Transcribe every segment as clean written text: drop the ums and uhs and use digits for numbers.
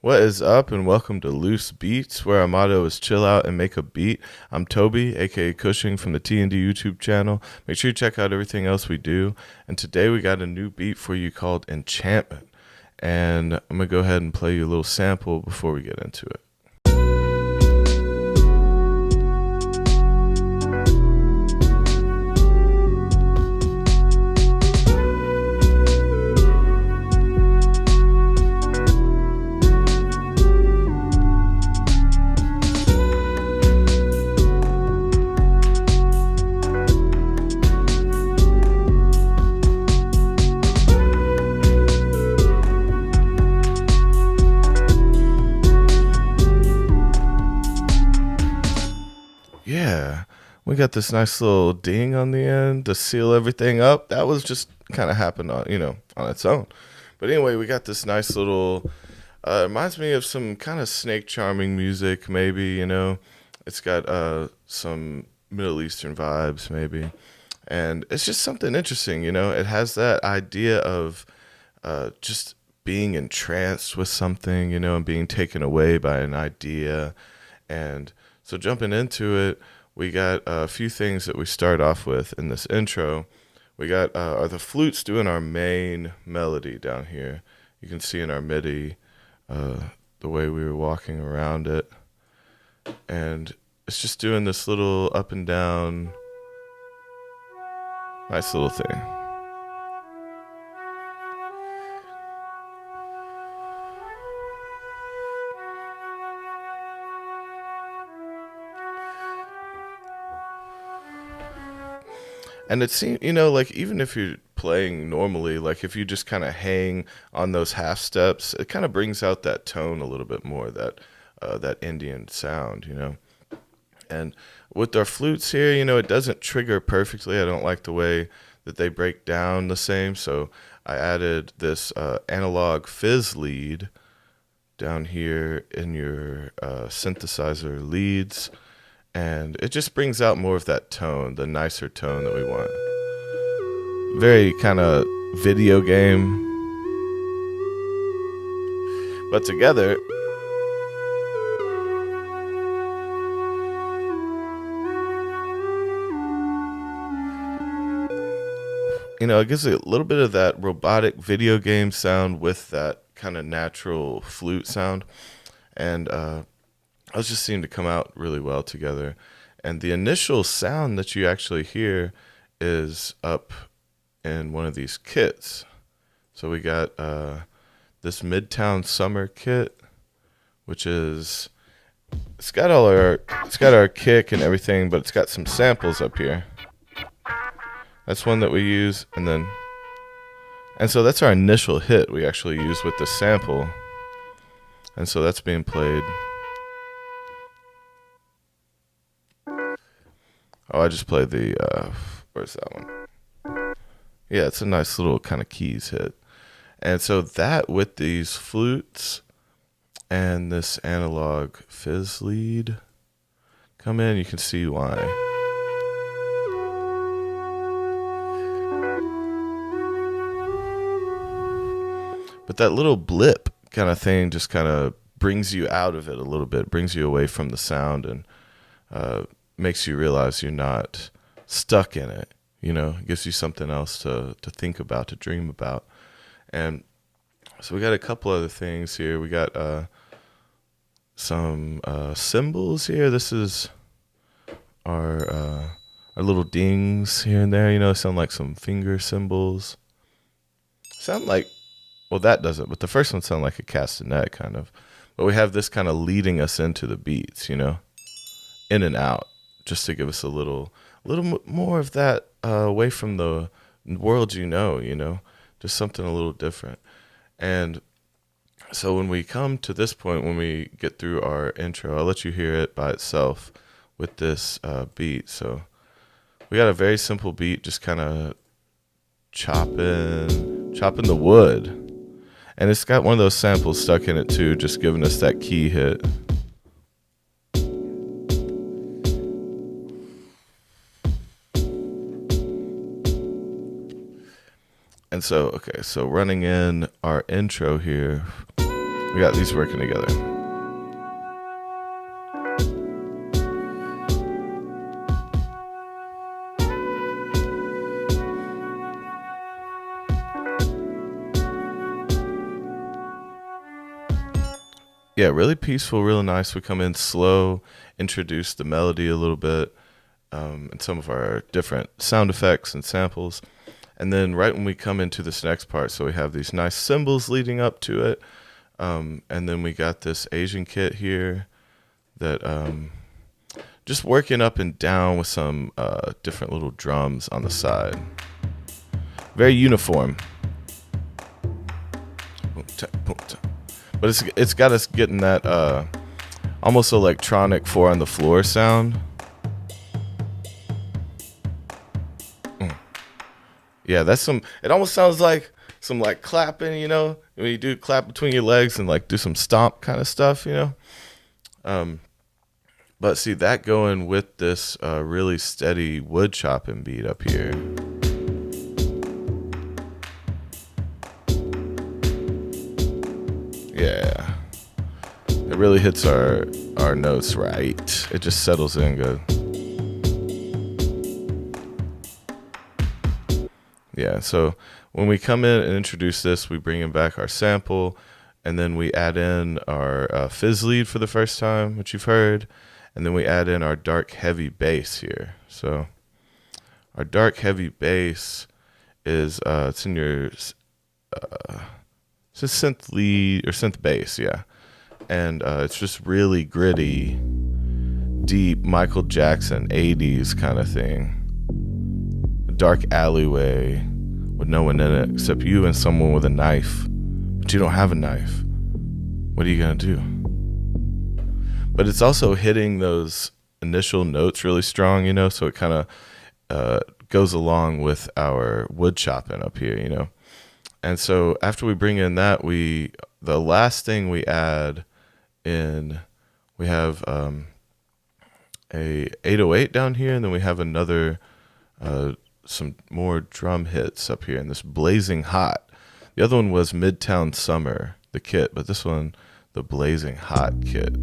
What is up, and welcome to Loose Beats, where our motto is chill out and make a beat. I'm Toby, aka Cushing from the T&D YouTube channel. Make sure you check out everything else we do. And today we got a new beat for you called Enchantment. And I'm going to go ahead and play you a little sample before we get into it. Yeah, we got this nice little ding on the end to seal everything up. That was just kind of happened on its own. But anyway, we got this nice little, reminds me of some kind of snake charming music, maybe. It's got some Middle Eastern vibes, maybe. And it's just something interesting. It has that idea of just being entranced with something, and being taken away by an idea. And so jumping into it, we got a few things that we start off with in this intro. We got are the flutes doing our main melody down here. You can see in our MIDI the way we were walking around it. And it's just doing this little up and down, nice little thing. And it seems, like even if you're playing normally, like if you just kind of hang on those half steps, it kind of brings out that tone a little bit more, that Indian sound. And with our flutes here, it doesn't trigger perfectly. I don't like the way that they break down the same. So I added this analog fizz lead down here in your synthesizer leads. And it just brings out more of that tone, the nicer tone that we want. Very kind of video game. But together, it gives a little bit of that robotic video game sound with that kind of natural flute sound. And those just seem to come out really well together. And the initial sound that you actually hear is up in one of these kits. So we got this Midtown Summer kit, which is, it's got our kick and everything, but it's got some samples up here. That's one that we use, and so that's our initial hit we actually use with the sample. And so that's being played. Oh, I just played the, where's that one? Yeah, it's a nice little kind of keys hit. And so that with these flutes and this analog fizz lead come in, you can see why. But that little blip kind of thing just kind of brings you out of it a little bit, brings you away from the sound, and makes you realize you're not stuck in it. It gives you something else to think about, to dream about. And so we got a couple other things here. We got some cymbals here. This is our little dings here and there. Sound like some finger cymbals. Sound like, well, that doesn't, but the first one sound like a castanet kind of. But we have this kind of leading us into the beats, in and out, just to give us a little more of that away from the world, just something a little different. And so when we come to this point, when we get through our intro, I'll let you hear it by itself with this beat. So we got a very simple beat, just kind of chopping the wood. And it's got one of those samples stuck in it too, just giving us that key hit. And so, okay, so running in our intro here, we got these working together. Yeah, really peaceful, really nice. We come in slow, introduce the melody a little bit, and some of our different sound effects and samples. And then right when we come into this next part, so we have these nice cymbals leading up to it. And then we got this Asian kit here that just working up and down with some different little drums on the side. Very uniform. But it's got us getting that almost electronic 4 on the floor sound. Yeah, that's some. It almost sounds like some like clapping, you know, when you do clap between your legs and like do some stomp kind of stuff, you know. But see that going with this really steady wood chopping beat up here. Yeah, it really hits our notes right. It just settles in good. Yeah, so when we come in and introduce this, we bring in back our sample, and then we add in our fizz lead for the first time, which you've heard, and then we add in our dark heavy bass here. So our dark heavy bass is it's in your it's a synth lead or synth bass, yeah, and it's just really gritty, deep Michael Jackson 80s kind of thing. Dark alleyway with no one in it except you and someone with a knife, but you don't have a knife. What are you gonna do? But it's also hitting those initial notes really strong, you know, so it kind of goes along with our wood chopping up here, you know. And so after we bring in that, the last thing we add in, we have a 808 down here, and then we have another some more drum hits up here in this Blazing Hot. The other one was Midtown Summer, the kit, but this one, the Blazing Hot kit.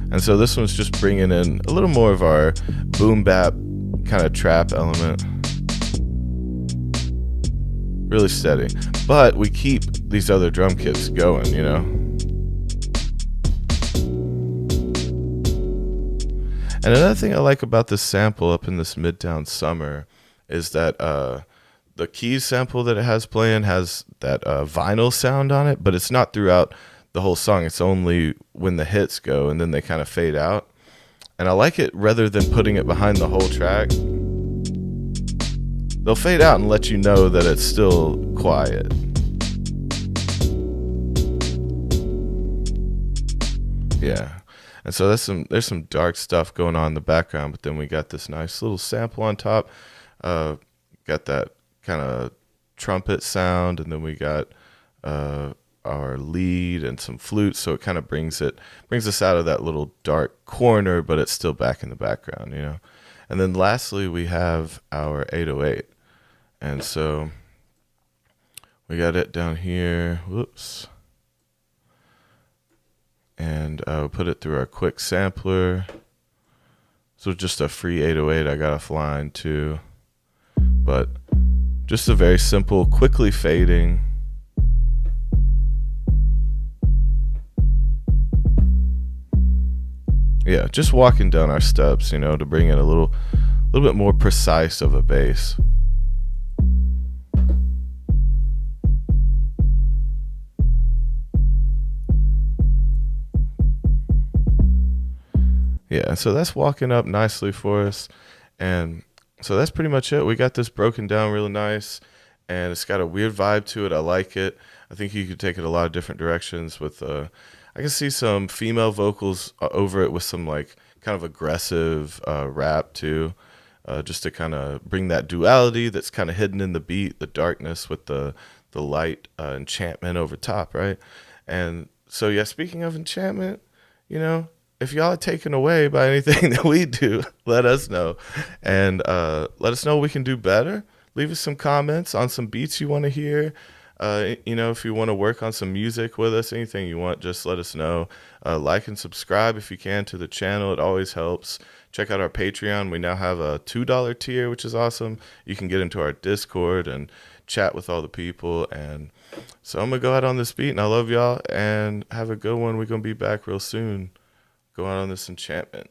And so this one's just bringing in a little more of our boom bap kind of trap element. Really steady. But we keep these other drum kits going, you know. And another thing I like about this sample up in this Midtown Summer is that the keys sample that it has playing has that vinyl sound on it, but it's not throughout the whole song. It's only when the hits go and then they kind of fade out. And I like it rather than putting it behind the whole track. They'll fade out and let you know that it's still quiet. Yeah. And so there's some dark stuff going on in the background, but then we got this nice little sample on top. Got that kind of trumpet sound, and then we got our lead and some flutes, so it kind of brings us out of that little dark corner, but it's still back in the background, you know. And then lastly, we have our 808. And so we got it down here. Whoops. And we'll put it through our quick sampler. So just a free 808 I got offline too. But just a very simple, quickly fading. Yeah, just walking down our steps, you know, to bring in a little bit more precise of a bass. Yeah, so that's walking up nicely for us. And so that's pretty much it. We got this broken down really nice, and it's got a weird vibe to it. I like it. I think you could take it a lot of different directions with I can see some female vocals over it with some like kind of aggressive rap too, just to kind of bring that duality that's kind of hidden in the beat, the darkness with the light enchantment over top, right? And so yeah, speaking of enchantment, you know, if y'all are taken away by anything that we do, let us know. And let us know we can do better. Leave us some comments on some beats you want to hear. If you want to work on some music with us, anything you want, just let us know. Like and subscribe if you can to the channel. It always helps. Check out our Patreon. We now have a $2 tier, which is awesome. You can get into our Discord and chat with all the people. And so I'm going to go out on this beat, and I love y'all, and have a good one. We're going to be back real soon. Go out on this enchantment.